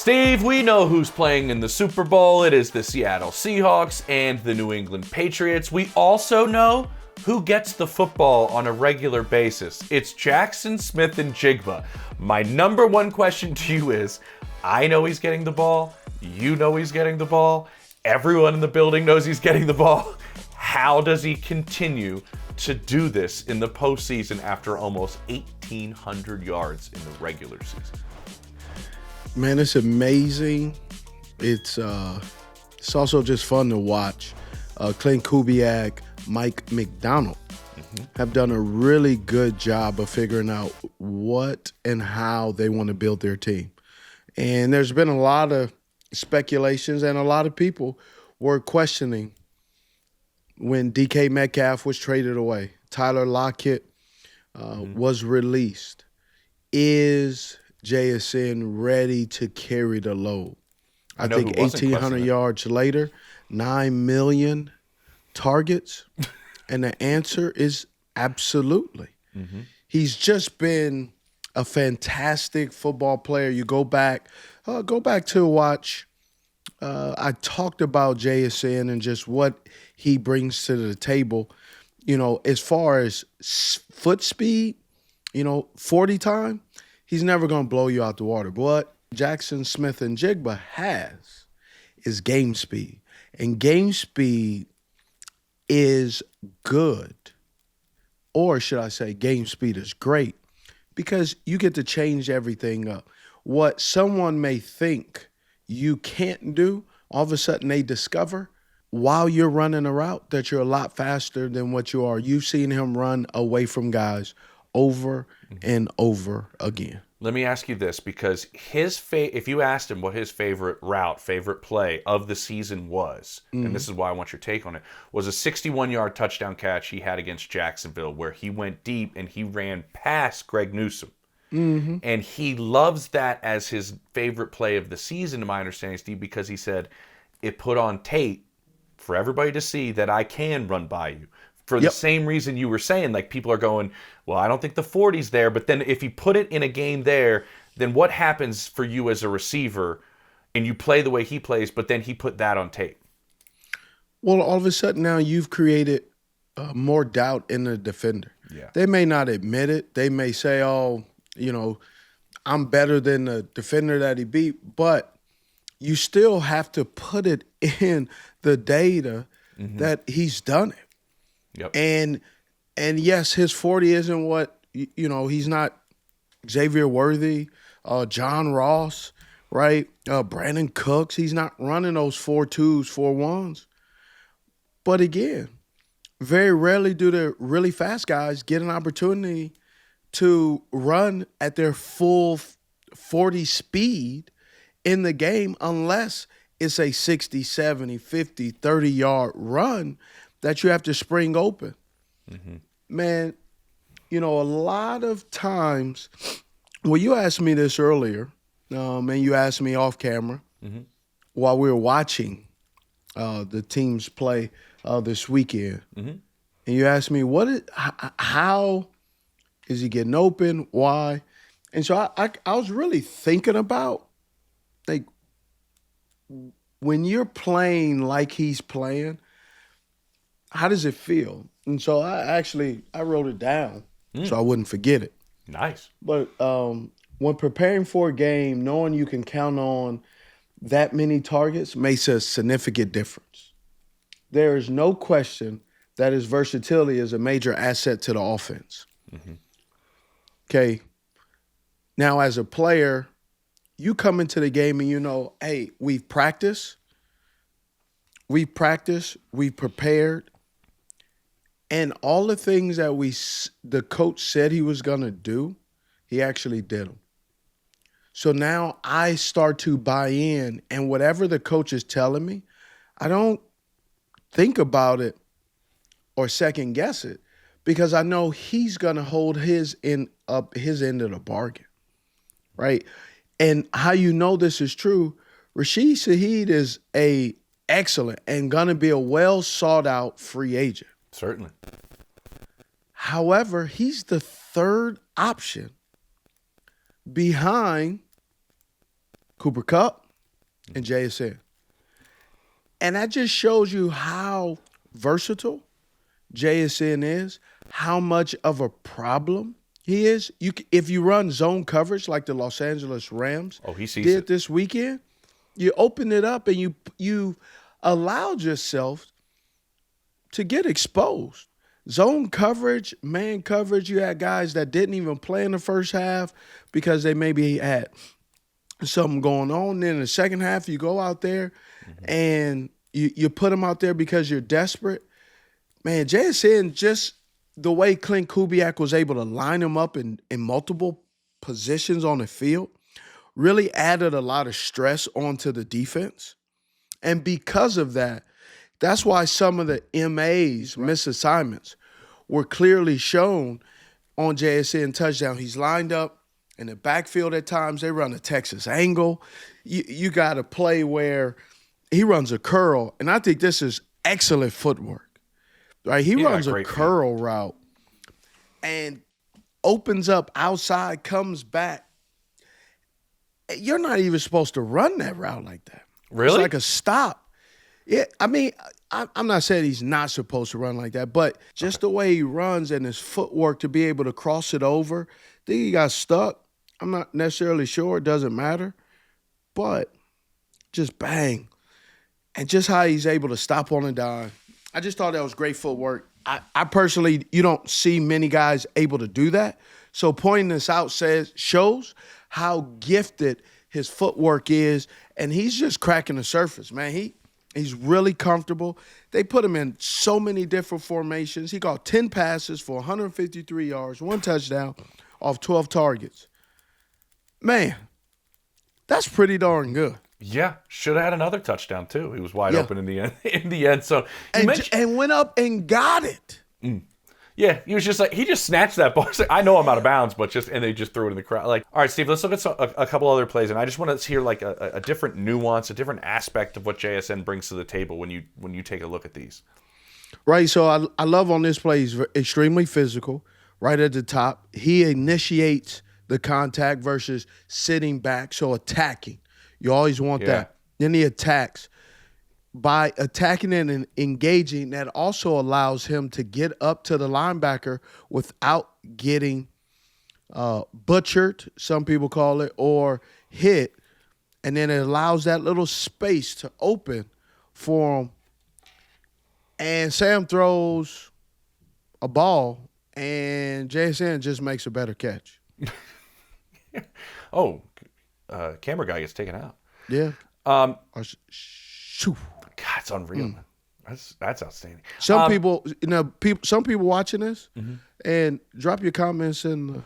Steve, we know who's playing in the Super Bowl. It is the Seattle Seahawks and the New England Patriots. We also know who gets the football on a regular basis. It's Jaxon Smith-Njigba. My number one question to you is, I know he's getting the ball. You know he's getting the ball. Everyone in the building knows he's getting the ball. How does he continue to do this in the postseason after almost 1,800 yards in the regular season? Man, it's amazing. It's also just fun to watch. Clint Kubiak, Mike McDonald have done a really good job of figuring out what and how they want to build their team. And there's been a lot of speculations, and a lot of people were questioning when DK Metcalf was traded away. Tyler Lockett was released. Is JSN ready to carry the load? I think 1,800 yards later, 9 million targets, and the answer is absolutely. He's just been a fantastic football player. You go back to watch. I talked about JSN and just what he brings to the table. You know, as far as foot speed, 40 time, he's never going to blow you out the water. But what Jaxon Smith-Njigba has is game speed. And game speed is good. Or should I say game speed is great, because you get to change everything up. What someone may think you can't do, all of a sudden they discover while you're running a route that you're a lot faster than what you are. You've seen him run away from guys over and over again. Let me ask you this, because if you asked him what his favorite route, favorite play of the season was, and this is why I want your take on it, was a 61-yard touchdown catch he had against Jacksonville where he went deep and he ran past Greg Newsome. And he loves that as his favorite play of the season, to my understanding, Steve, because he said it put on tape for everybody to see that I can run by you. For the same reason you were saying, like, people are going, well, I don't think the 40's there. But then if you put it in a game there, then what happens for you as a receiver and you play the way he plays, but then he put that on tape? Well, all of a sudden now you've created more doubt in the defender. Yeah. They may not admit it. They may say, oh, I'm better than the defender that he beat. But you still have to put it in the data that he's done it. Yep. And yes, his 40 isn't what, he's not Xavier Worthy, John Ross, right? Brandon Cooks. He's not running those 4.2s, 4.1s. But again, very rarely do the really fast guys get an opportunity to run at their full 40 speed in the game unless it's a 60, 70, 50, 30-yard run that you have to spring open. Man, a lot of times, well, you asked me this earlier, and you asked me off camera while we were watching the teams play this weekend. And you asked me, how is he getting open? Why? And so I was really thinking about, like, when you're playing like he's playing, how does it feel? And so I wrote it down so I wouldn't forget it. Nice. But when preparing for a game, knowing you can count on that many targets makes a significant difference. There is no question that his versatility is a major asset to the offense. Okay. Now, as a player, you come into the game and hey, we've practiced, we've prepared, and all the things that the coach said he was going to do, he actually did them. So now I start to buy in, and whatever the coach is telling me, I don't think about it or second guess it, because I know he's going to hold his end of the bargain, right? And how you know this is true, Rashid Shaheed is a excellent and going to be a well sought out free agent. Certainly. However, he's the third option behind Cooper Kupp, and JSN. And that just shows you how versatile JSN is, how much of a problem he is. If you run zone coverage like the Los Angeles Rams he sees did it this weekend, you open it up and you allowed yourself to get exposed. Zone coverage, man coverage, you had guys that didn't even play in the first half because they maybe had something going on. Then in the second half, you go out there and you put them out there because you're desperate. Man, JSN, just the way Clint Kubiak was able to line him up in multiple positions on the field really added a lot of stress onto the defense. And because of that, that's why some of the MAs, misassignments, were clearly shown on JSN touchdown. He's lined up in the backfield at times. They run a Texas angle. You got a play where he runs a curl, and I think this is excellent footwork. Right? He runs a curl route and opens up outside, comes back. You're not even supposed to run that route like that. Really? It's like a stop. Yeah, I mean, I'm not saying he's not supposed to run like that, but just the way he runs and his footwork to be able to cross it over, I think he got stuck. I'm not necessarily sure. It doesn't matter. But just bang. And just how he's able to stop on a dime. I just thought that was great footwork. I personally, you don't see many guys able to do that. So pointing this out shows how gifted his footwork is, and he's just cracking the surface, man. He's really comfortable. They put him in so many different formations. He got 10 passes for 153 yards, 1 touchdown off 12 targets. Man, that's pretty darn good. Yeah, should have had another touchdown too. He was wide open in the end. So and went up and got it. Yeah, he was just like, he just snatched that ball. Like, I know I'm out of bounds, and they just threw it in the crowd. Like, all right, Steve, let's look at a couple other plays, and I just want to hear like a different nuance, a different aspect of what JSN brings to the table when you take a look at these. Right. So I love on this play. He's extremely physical. Right at the top, he initiates the contact versus sitting back. So attacking, you always want that. Then he attacks. By attacking and engaging, that also allows him to get up to the linebacker without getting butchered, some people call it, or hit. And then it allows that little space to open for him. And Sam throws a ball, and JSN just makes a better catch. Camera guy gets taken out. Yeah. God, it's unreal. That's outstanding. Some people watching this, and drop your comments in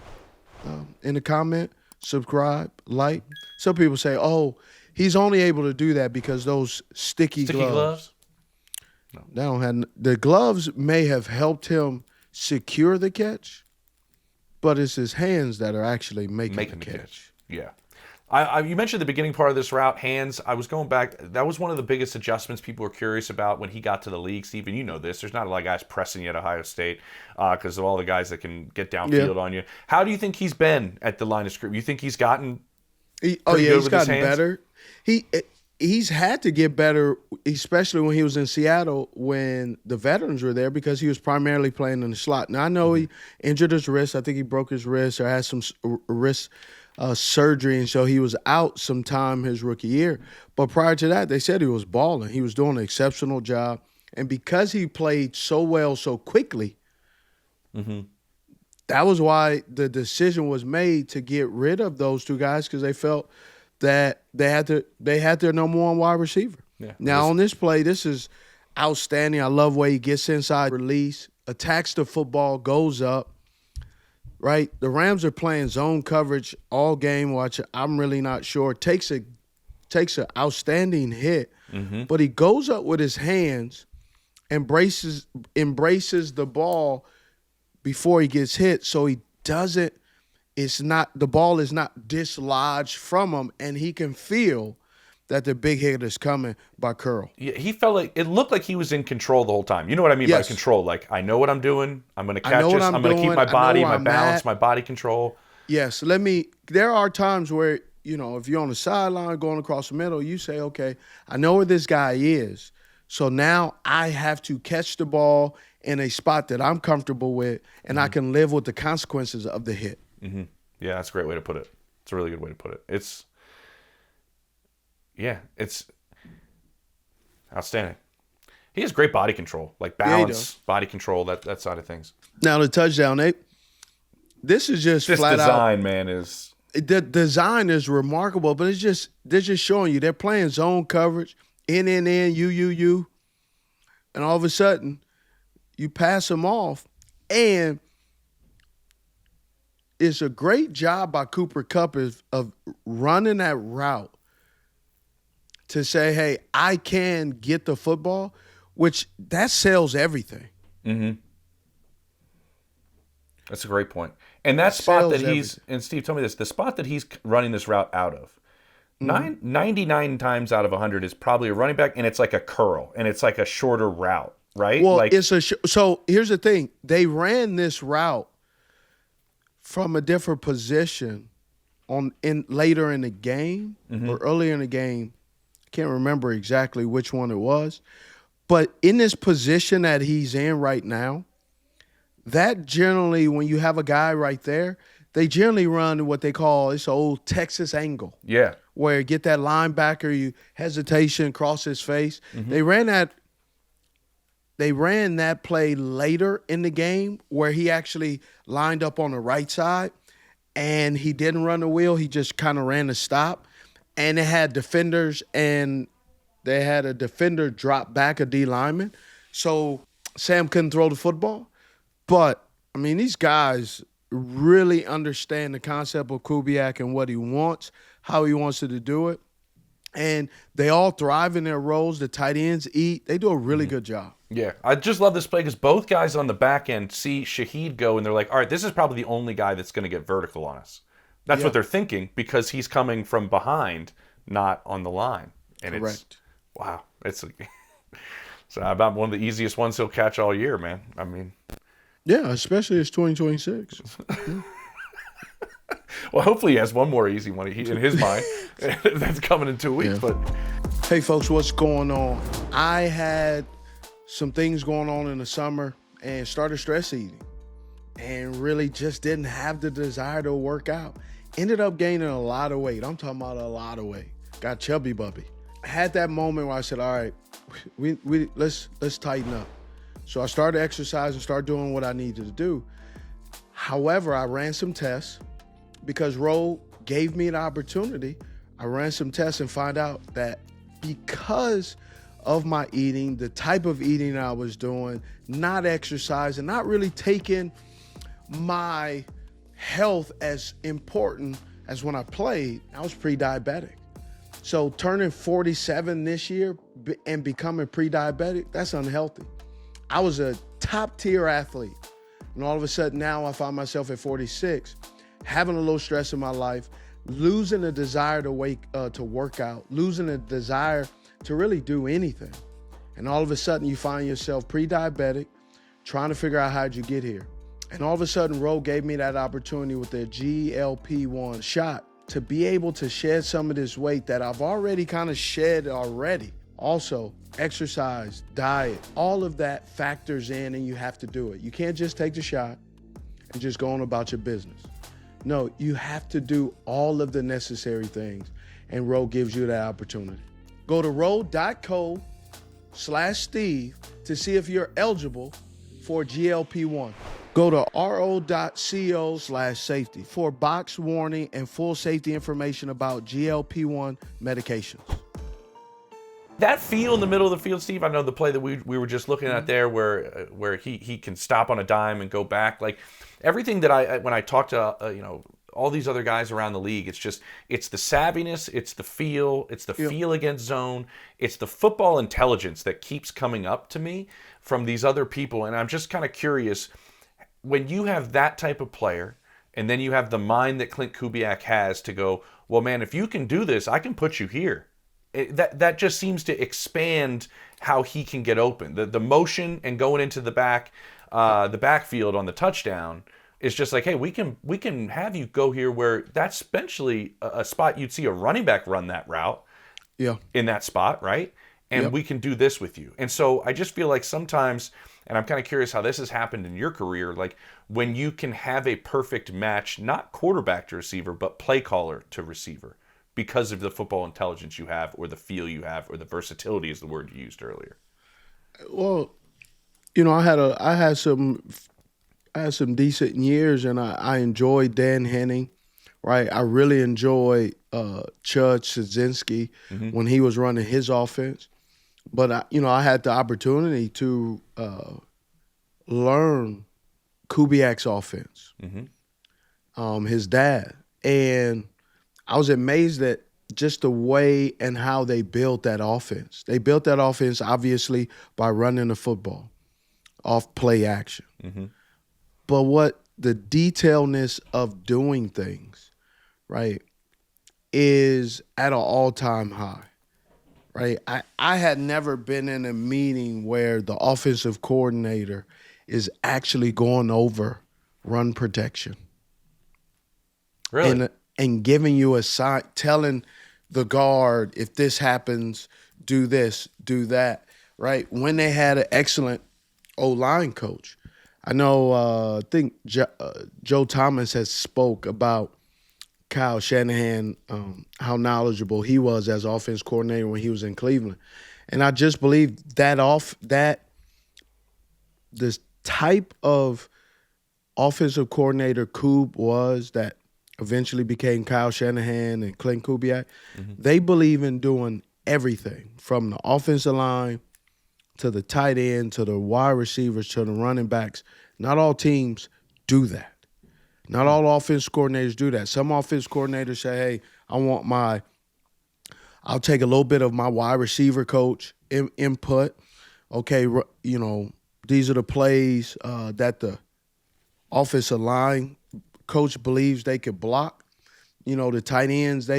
the comment, subscribe, like. Some people say, "Oh, he's only able to do that because those sticky gloves." No, they don't have the gloves. May have helped him secure the catch, but it's his hands that are actually making the catch. Yeah. You mentioned the beginning part of this route, hands. I was going back. That was one of the biggest adjustments people were curious about when he got to the league. Stephen, you know this. There's not a lot of guys pressing you at Ohio State because of all the guys that can get downfield on you. How do you think he's been at the line of scrimmage? You think he's gotten he's gotten better. He's had to get better, especially when he was in Seattle when the veterans were there because he was primarily playing in the slot. Now, I know he injured his wrist. I think he broke his wrist or had some wrist surgery, and so he was out some time his rookie year. But prior to that, they said he was balling. He was doing an exceptional job. And because he played so well so quickly, that was why the decision was made to get rid of those two guys because they felt that they had their number one wide receiver. Yeah. Now, on this play, this is outstanding. I love the way he gets inside, release, attacks the football, goes up. Right, the Rams are playing zone coverage all game. I'm really not sure. Takes an outstanding hit, but he goes up with his hands, embraces the ball before he gets hit, so he doesn't. The ball is not dislodged from him, and he can feel that the big hit is coming by curl. Yeah, he felt like it looked like he was in control the whole time. You know what I mean by control? Like, I know what I'm doing. I'm going to catch this. I'm going to keep my body, my balance, my body control. Yes. There are times where if you're on the sideline going across the middle, you say, okay, I know where this guy is. So now I have to catch the ball in a spot that I'm comfortable with, and I can live with the consequences of the hit. Mm-hmm. Yeah, that's a great way to put it. It's a really good way to put it. It's outstanding. He has great body control, like balance, body control, that side of things. Now the touchdown, this is just this flat design, out. Man, is the design is remarkable, but they're just showing you they're playing zone coverage, in, you, and all of a sudden you pass them off, and it's a great job by Cooper Kupp of running that route to say, hey, I can get the football, which that sells everything. Mm-hmm. That's a great point. And that spot that and Steve, tell me this, the spot that he's running this route out of, 99 times out of 100 is probably a running back, and it's like a curl, and it's like a shorter route, right? Well, so here's the thing. They ran this route from a different position later in the game or earlier in the game. I can't remember exactly which one it was. But in this position that he's in right now, that generally, when you have a guy right there, they generally run what they call this old Texas angle. Yeah. Where you get that linebacker, you hesitation, cross his face. They ran that play later in the game where he actually lined up on the right side, and he didn't run the wheel. He just kind of ran the stop. And they had defenders, and they had a defender drop back a D lineman. So Sam couldn't throw the football. But, I mean, these guys really understand the concept of Kubiak and what he wants, how he wants to do it. And they all thrive in their roles. The tight ends eat. They do a really good job. Yeah. I just love this play because both guys on the back end see Shaheed go, and they're like, all right, this is probably the only guy that's going to get vertical on us. That's what they're thinking because he's coming from behind, not on the line. And Correct. Wow. It's about one of the easiest ones he'll catch all year, man. I mean. Yeah, especially it's 2026. Well, hopefully he has one more easy one in his mind. That's coming in 2 weeks. Yeah. But hey, folks, what's going on? I had some things going on in the summer and started stress eating and really just didn't have the desire to work out. Ended up gaining a lot of weight. I'm talking about a lot of weight. Got chubby bubby. I had that moment where I said, all right, let's tighten up. So I started exercising, started doing what I needed to do. However, I ran some tests because Ro gave me an opportunity. I ran some tests and found out that because of my eating, the type of eating I was doing, not exercising, not really taking my health as important as when I played, I was pre-diabetic. So turning 47 this year and becoming pre-diabetic, that's unhealthy. I was a top-tier athlete, and all of a sudden now I find myself at 46, having a little stress in my life, losing a desire to work out, losing a desire to really do anything. And all of a sudden you find yourself pre-diabetic, trying to figure out how'd you get here. And all of a sudden Ro gave me that opportunity with the GLP-1 shot to be able to shed some of this weight that I've already kind of shed already. Also, exercise, diet, all of that factors in, and you have to do it. You can't just take the shot and just go on about your business. No, you have to do all of the necessary things, and Ro gives you that opportunity. Go to ro.co/Steve to see if you're eligible for GLP-1. Go to ro.co/safety for box warning and full safety information about GLP-1 medications. That feel in the middle of the field, Steve, I know the play that we were just looking at there where he can stop on a dime and go back. Like everything that when I talk to all these other guys around the league, it's the savviness, it's the feel, it's the feel against zone, it's the football intelligence that keeps coming up to me from these other people. And I'm just kind of curious, when you have that type of player, and then you have the mind that Clint Kubiak has to go, well, man, if you can do this, I can put you here. That just seems to expand how he can get open. The motion and going into the backfield on the touchdown It's just like, hey, we can have you go here where that's essentially a spot you'd see a running back run that route in that spot, right? And we can do this with you. And so I just feel like sometimes, and I'm kind of curious how this has happened in your career, like when you can have a perfect match, not quarterback to receiver, but play caller to receiver because of the football intelligence you have or the feel you have or the versatility is the word you used earlier. Well, I had some decent years, and I enjoyed Dan Henning, right? I really enjoyed Chud Szynski when he was running his offense. But I had the opportunity to learn Kubiak's offense, his dad, and I was amazed at just the way and how they built that offense. They built that offense obviously by running the football off play action. But what the detailedness of doing things, right, is at an all-time high, right? I had never been in a meeting where the offensive coordinator is actually going over run protection. Really? And giving you a sign, telling the guard, if this happens, do this, do that, right? When they had an excellent O-line coach. I know, I think Joe Thomas has spoke about Kyle Shanahan, how knowledgeable he was as offense coordinator when he was in Cleveland. And I just believe that this type of offensive coordinator Kube was that eventually became Kyle Shanahan and Clint Kubiak, they believe in doing everything from the offensive line to the tight end, to the wide receivers, to the running backs. Not all teams do that. Not all offense coordinators do that. Some offense coordinators say, hey, I'll take a little bit of my wide receiver coach input. Okay, these are the plays that the offensive line coach believes they could block. The tight ends,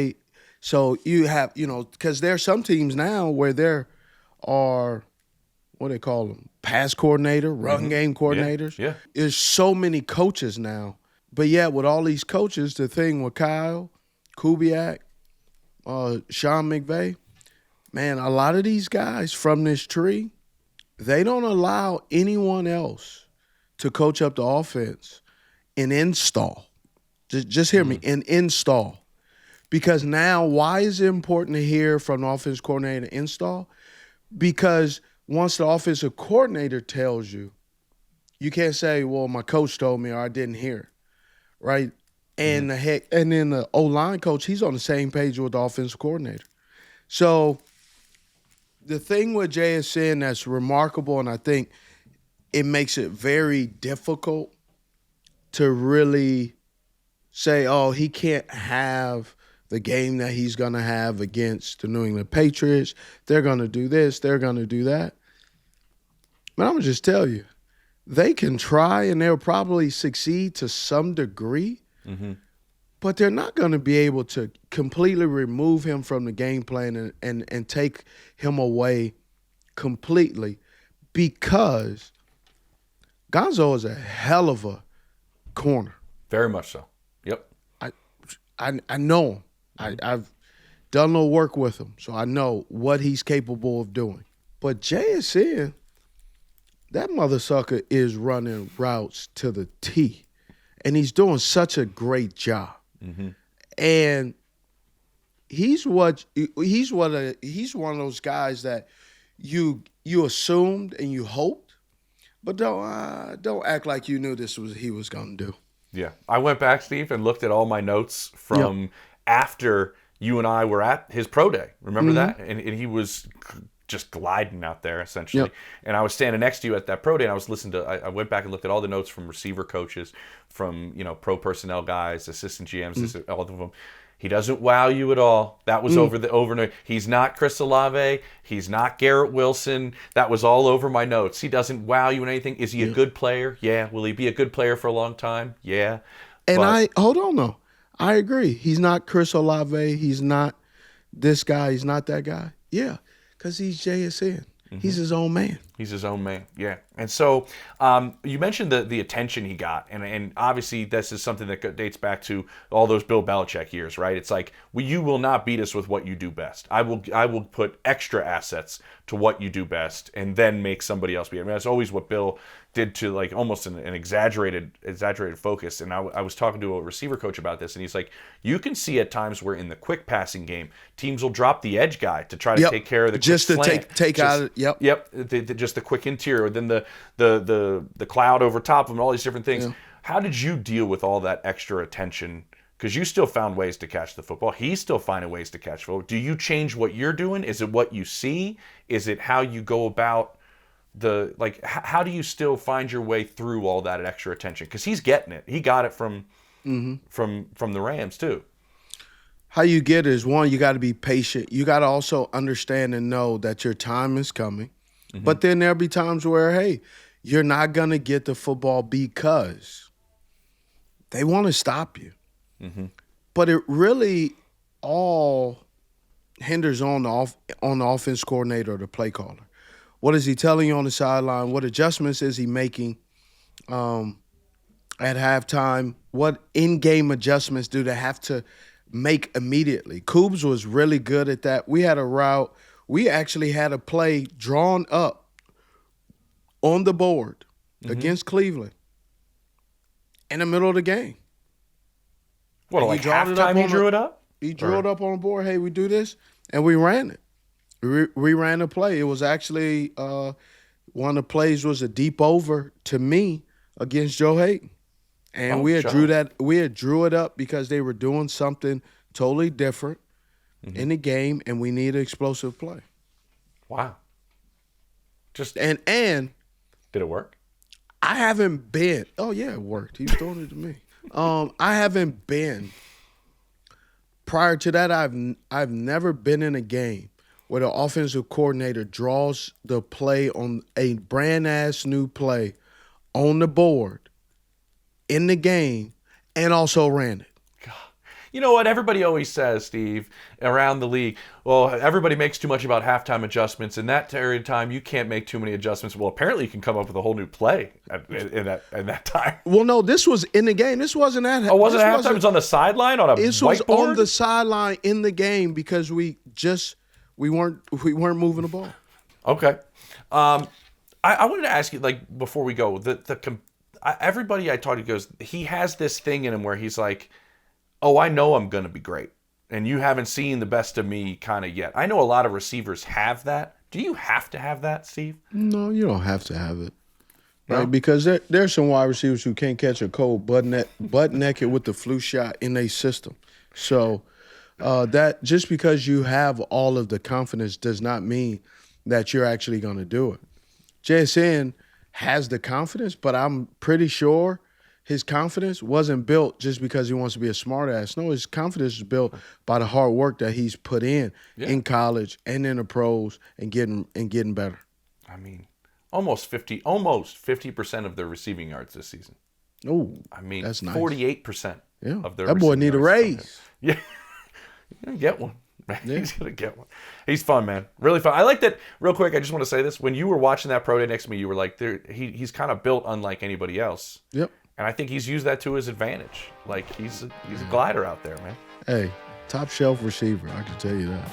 so you have, because there are some teams now where there are, what do they call them, pass coordinator, run game coordinators. Yeah. There's so many coaches now. But yeah, with all these coaches, the thing with Kyle, Kubiak, Sean McVay, man, a lot of these guys from this tree, they don't allow anyone else to coach up the offense and install. Just hear me, and install. Because now, why is it important to hear from the offense coordinator to install? Because once the offensive coordinator tells you, you can't say, well, my coach told me or I didn't hear it, right? And and then the O-line coach, he's on the same page with the offensive coordinator. So the thing with JSN that's remarkable, and I think it makes it very difficult to really say, oh, he can't have the game that he's going to have against the New England Patriots. They're going to do this. They're going to do that. But I'm going to just tell you, they can try and they'll probably succeed to some degree, but they're not going to be able to completely remove him from the game plan and take him away completely, because Gonzo is a hell of a corner. Very much so. Yep. I know him. I've done a little work with him, so I know what he's capable of doing. But JSN, that mother sucker is running routes to the T, and he's doing such a great job. And he's one of those guys that you assumed and you hoped, but don't act like you knew this was he was going to do. Yeah. I went back, Steve, and looked at all my notes from after you and I were at his pro day. Remember that? And he was just gliding out there, essentially. And I was standing next to you at that pro day, and I was listening to, I went back and looked at all the notes from receiver coaches, from, pro personnel guys, assistant GMs, all of them. He doesn't wow you at all. That was over. He's not Chris Olave. He's not Garrett Wilson. That was all over my notes. He doesn't wow you in anything. Is he a good player? Yeah. Will he be a good player for a long time? Yeah. And hold on though. I agree. He's not Chris Olave. He's not this guy. He's not that guy. Yeah. Because he's JSN. He's his own man. He's his own man, yeah. And so you mentioned the attention he got, and obviously this is something that dates back to all those Bill Belichick years, right? It's like, you will not beat us with what you do best. I will put extra assets to what you do best, and then make somebody else beat. I mean, that's always what Bill did, to like almost an exaggerated focus. And I was talking to a receiver coach about this, and he's like, you can see at times where in the quick passing game, teams will drop the edge guy to try to take care of the just quick to slant. take out. Just the quick interior, then the cloud over top of them, all these different things. Yeah. How did you deal with all that extra attention? Because you still found ways to catch the football. He's still finding ways to catch football. Do you change what you're doing? Is it what you see? Is it how you go about how do you still find your way through all that extra attention? Because he's getting it. He got it from the Rams too. How you get it is, one, you got to be patient. You got to also understand and know that your time is coming. Mm-hmm. But then there'll be times where, hey, you're not going to get the football because they want to stop you. Mm-hmm. But it really all hinders on the offense coordinator or the play caller. What is he telling you on the sideline? What adjustments is he making at halftime? What in-game adjustments do they have to make immediately? Kubes was really good at that. We had a route. We actually had a play drawn up on the board against Cleveland in the middle of the game. What, like halftime he drew it up? He drew it up on the board. Hey, we do this, and we ran it. We ran a play. It was actually one of the plays was a deep over to me against Joe Hayden. And we had drew it up because they were doing something totally different in the game, and we need an explosive play. Wow. And did it work? I haven't been. Oh yeah, it worked. He was throwing it to me. I haven't been. Prior to that, I've never been in a game where the offensive coordinator draws the play on a brand-ass new play on the board in the game and also ran it. God. You know what? Everybody always says, Steve, around the league, well, everybody makes too much about halftime adjustments. In that period of time, you can't make too many adjustments. Well, apparently you can come up with a whole new play in that time. Well, no, this was in the game. This wasn't at halftime. Oh, wasn't halftime? It was on the sideline on a whiteboard? This was on the sideline in the game because we weren't moving the ball. Okay. I wanted to ask you, like, before we go, everybody I talk to goes, he has this thing in him where he's like, oh, I know I'm going to be great, and you haven't seen the best of me kind of yet. I know a lot of receivers have that. Do you have to have that, Steve? No, you don't have to have it. Right? No? Because there's some wide receivers who can't catch a cold butt naked with the flu shot in their system. So that just because you have all of the confidence does not mean that you're actually going to do it. JSN has the confidence, but I'm pretty sure his confidence wasn't built just because he wants to be a smartass. No, his confidence is built by the hard work that he's put in college and in the pros and getting better. I mean, almost 50% of their receiving yards this season. Oh, I mean, that's nice. 48% of their that boy need a raise. Yeah, he's gonna get one. Man. Yeah. He's gonna get one. He's fun, man. Really fun. I like that. Real quick, I just want to say this: when you were watching that pro day next to me, you were like, "He's kind of built unlike anybody else." Yep. And I think he's used that to his advantage. Like he's a glider out there, man. Hey, top shelf receiver. I can tell you that.